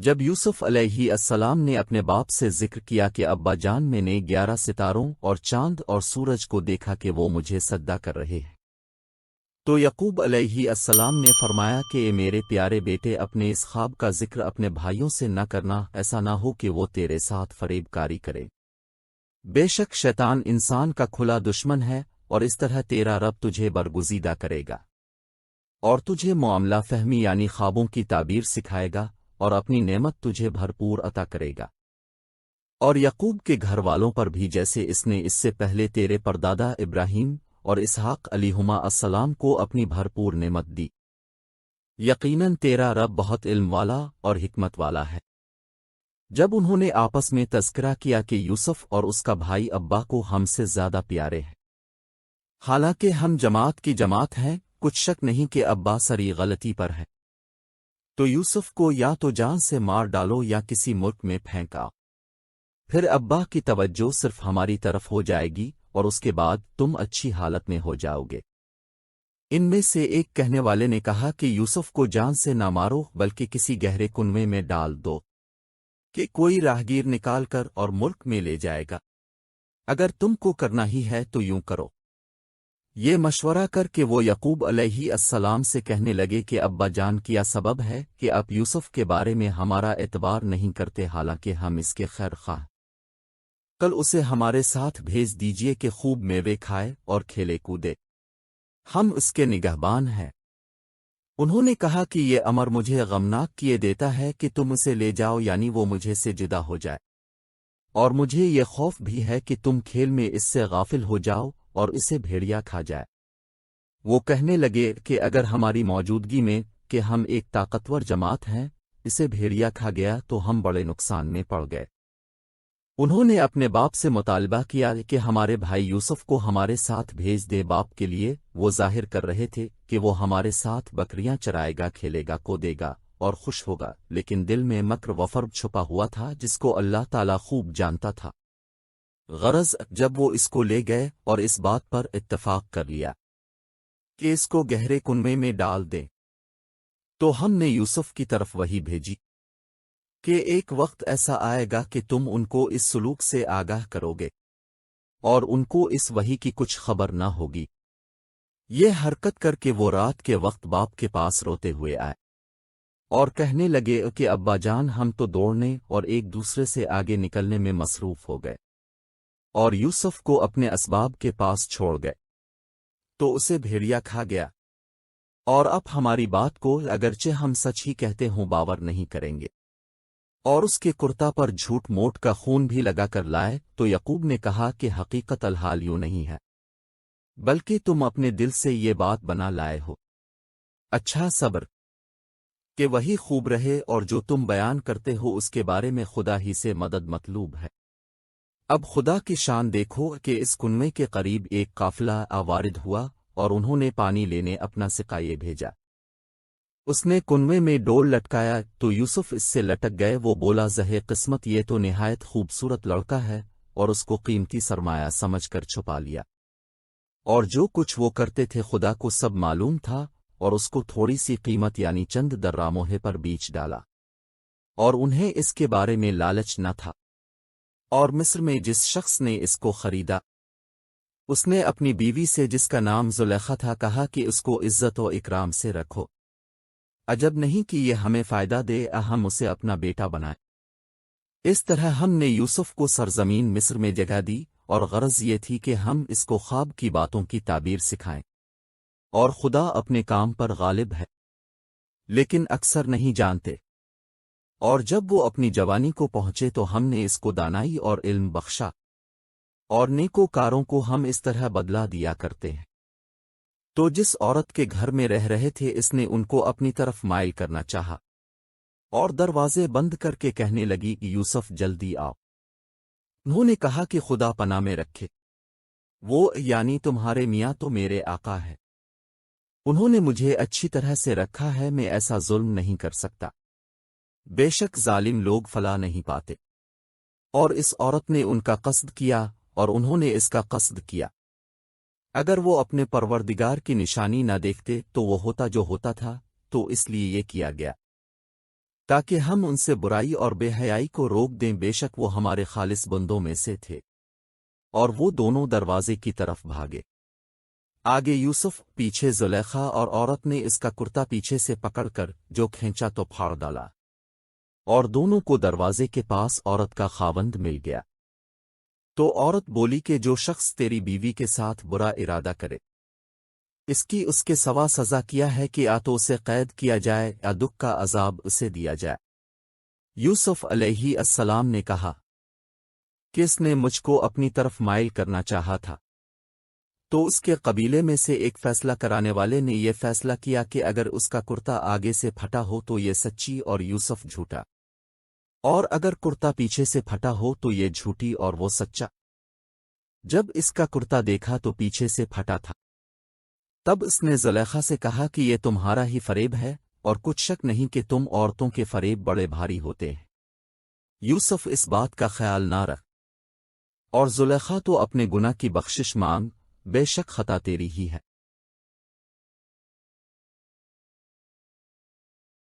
جب یوسف علیہ السلام نے اپنے باپ سے ذکر کیا کہ ابا جان میں نے 11 ستاروں اور چاند اور سورج کو دیکھا کہ وہ مجھے سجدہ کر رہے ہیں، تو یعقوب علیہ السلام نے فرمایا کہ اے میرے پیارے بیٹے، اپنے اس خواب کا ذکر اپنے بھائیوں سے نہ کرنا، ایسا نہ ہو کہ وہ تیرے ساتھ فریب کاری کرے۔ بے شک شیطان انسان کا کھلا دشمن ہے، اور اس طرح تیرا رب تجھے برگزیدہ کرے گا اور تجھے معاملہ فہمی یعنی خوابوں کی تعبیر سکھائے گا، اور اپنی نعمت تجھے بھرپور عطا کرے گا۔ اور یعقوب کے گھر والوں پر بھی جیسے اس نے اس سے پہلے تیرے پردادا ابراہیم اور اسحاق علیہما السلام کو اپنی بھرپور نعمت دی۔ یقیناً تیرا رب بہت علم والا اور حکمت والا ہے۔ جب انہوں نے آپس میں تذکرہ کیا کہ یوسف اور اس کا بھائی ابا کو ہم سے زیادہ پیارے ہیں، حالانکہ ہم جماعت کی جماعت ہیں، کچھ شک نہیں کہ ابا سری غلطی پر ہے، تو یوسف کو یا تو جان سے مار ڈالو یا کسی ملک میں پھینکا، پھر ابا کی توجہ صرف ہماری طرف ہو جائے گی اور اس کے بعد تم اچھی حالت میں ہو جاؤ گے۔ ان میں سے ایک کہنے والے نے کہا کہ یوسف کو جان سے نہ مارو بلکہ کسی گہرے کنویں میں ڈال دو کہ کوئی راہگیر نکال کر اور ملک میں لے جائے گا، اگر تم کو کرنا ہی ہے تو یوں کرو۔ یہ مشورہ کر کے وہ یعقوب علیہ السلام سے کہنے لگے کہ ابا جان کیا سبب ہے کہ آپ یوسف کے بارے میں ہمارا اعتبار نہیں کرتے، حالانکہ ہم اس کے خیر خواہ، کل اسے ہمارے ساتھ بھیج دیجئے کہ خوب میوے کھائے اور کھیلے کودے، ہم اس کے نگہبان ہیں۔ انہوں نے کہا کہ یہ امر مجھے غمناک کیے دیتا ہے کہ تم اسے لے جاؤ، یعنی وہ مجھے سے جدا ہو جائے، اور مجھے یہ خوف بھی ہے کہ تم کھیل میں اس سے غافل ہو جاؤ اور اسے بھیڑیا کھا جائے۔ وہ کہنے لگے کہ اگر ہماری موجودگی میں کہ ہم ایک طاقتور جماعت ہیں اسے بھیڑیا کھا گیا تو ہم بڑے نقصان میں پڑ گئے۔ انہوں نے اپنے باپ سے مطالبہ کیا کہ ہمارے بھائی یوسف کو ہمارے ساتھ بھیج دے۔ باپ کے لیے وہ ظاہر کر رہے تھے کہ وہ ہمارے ساتھ بکریاں چرائے گا، کھیلے گا، کودے گا اور خوش ہوگا، لیکن دل میں مکر و فرب چھپا ہوا تھا جس کو اللہ تعالیٰ خوب جانتا تھا۔ غرض جب وہ اس کو لے گئے اور اس بات پر اتفاق کر لیا کہ اس کو گہرے کنویں میں ڈال دیں، تو ہم نے یوسف کی طرف وحی بھیجی کہ ایک وقت ایسا آئے گا کہ تم ان کو اس سلوک سے آگاہ کرو گے اور ان کو اس وحی کی کچھ خبر نہ ہوگی۔ یہ حرکت کر کے وہ رات کے وقت باپ کے پاس روتے ہوئے آئے اور کہنے لگے کہ ابا جان، ہم تو دوڑنے اور ایک دوسرے سے آگے نکلنے میں مصروف ہو گئے اور یوسف کو اپنے اسباب کے پاس چھوڑ گئے، تو اسے بھیڑیا کھا گیا، اور اب ہماری بات کو اگرچہ ہم سچ ہی کہتے ہوں باور نہیں کریں گے، اور اس کے کرتا پر جھوٹ موٹ کا خون بھی لگا کر لائے۔ تو یعقوب نے کہا کہ حقیقت الحال یوں نہیں ہے، بلکہ تم اپنے دل سے یہ بات بنا لائے ہو۔ اچھا صبر کہ وہی خوب رہے، اور جو تم بیان کرتے ہو اس کے بارے میں خدا ہی سے مدد مطلوب ہے۔ اب خدا کی شان دیکھو کہ اس کنویں کے قریب ایک قافلہ وارد ہوا اور انہوں نے پانی لینے اپنا سقائے بھیجا۔ اس نے کنویں میں ڈول لٹکایا تو یوسف اس سے لٹک گئے۔ وہ بولا، زہے قسمت، یہ تو نہایت خوبصورت لڑکا ہے، اور اس کو قیمتی سرمایہ سمجھ کر چھپا لیا، اور جو کچھ وہ کرتے تھے خدا کو سب معلوم تھا، اور اس کو تھوڑی سی قیمت یعنی چند دراموہے پر بیچ ڈالا، اور انہیں اس کے بارے میں لالچ نہ تھا۔ اور مصر میں جس شخص نے اس کو خریدا، اس نے اپنی بیوی سے جس کا نام زلیخا تھا کہا کہ اس کو عزت و اکرام سے رکھو، عجب نہیں کہ یہ ہمیں فائدہ دے، ہم اسے اپنا بیٹا بنائیں۔ اس طرح ہم نے یوسف کو سرزمین مصر میں جگہ دی، اور غرض یہ تھی کہ ہم اس کو خواب کی باتوں کی تعبیر سکھائیں، اور خدا اپنے کام پر غالب ہے، لیکن اکثر نہیں جانتے۔ اور جب وہ اپنی جوانی کو پہنچے تو ہم نے اس کو دانائی اور علم بخشا، اور نیکوکاروں کو ہم اس طرح بدلہ دیا کرتے ہیں۔ تو جس عورت کے گھر میں رہ رہے تھے اس نے ان کو اپنی طرف مائل کرنا چاہا، اور دروازے بند کر کے کہنے لگی کہ یوسف جلدی آؤ۔ انہوں نے کہا کہ خدا پناہ میں رکھے، وہ یعنی تمہارے میاں تو میرے آقا ہے، انہوں نے مجھے اچھی طرح سے رکھا ہے، میں ایسا ظلم نہیں کر سکتا، بے شک ظالم لوگ فلاح نہیں پاتے۔ اور اس عورت نے ان کا قصد کیا اور انہوں نے اس کا قصد کیا۔ اگر وہ اپنے پروردگار کی نشانی نہ دیکھتے تو وہ ہوتا جو ہوتا تھا، تو اس لیے یہ کیا گیا۔ تاکہ ہم ان سے برائی اور بے حیائی کو روک دیں، بے شک وہ ہمارے خالص بندوں میں سے تھے۔ اور وہ دونوں دروازے کی طرف بھاگے، آگے یوسف، پیچھے زلیخا، اور عورت نے اس کا کرتا پیچھے سے پکڑ کر جو کھینچا تو پھاڑ ڈالا، اور دونوں کو دروازے کے پاس عورت کا خاوند مل گیا۔ تو عورت بولی کہ جو شخص تیری بیوی کے ساتھ برا ارادہ کرے، اس کی اس کے سوا سزا کیا ہے کہ یا تو اسے قید کیا جائے یا دکھ کا عذاب اسے دیا جائے۔ یوسف علیہ السلام نے کہا کہ اس نے مجھ کو اپنی طرف مائل کرنا چاہا تھا۔ تو اس کے قبیلے میں سے ایک فیصلہ کرانے والے نے یہ فیصلہ کیا کہ اگر اس کا کرتا آگے سے پھٹا ہو تو یہ سچی اور یوسف جھوٹا، اور اگر کرتا پیچھے سے پھٹا ہو تو یہ جھوٹی اور وہ سچا۔ جب اس کا کرتا دیکھا تو پیچھے سے پھٹا تھا، تب اس نے زلیخا سے کہا کہ یہ تمہارا ہی فریب ہے، اور کچھ شک نہیں کہ تم عورتوں کے فریب بڑے بھاری ہوتے ہیں۔ یوسف اس بات کا خیال نہ رکھ، اور زلیخا تو اپنے گناہ کی بخشش مانگ، بے شک خطا تیری ہی ہے۔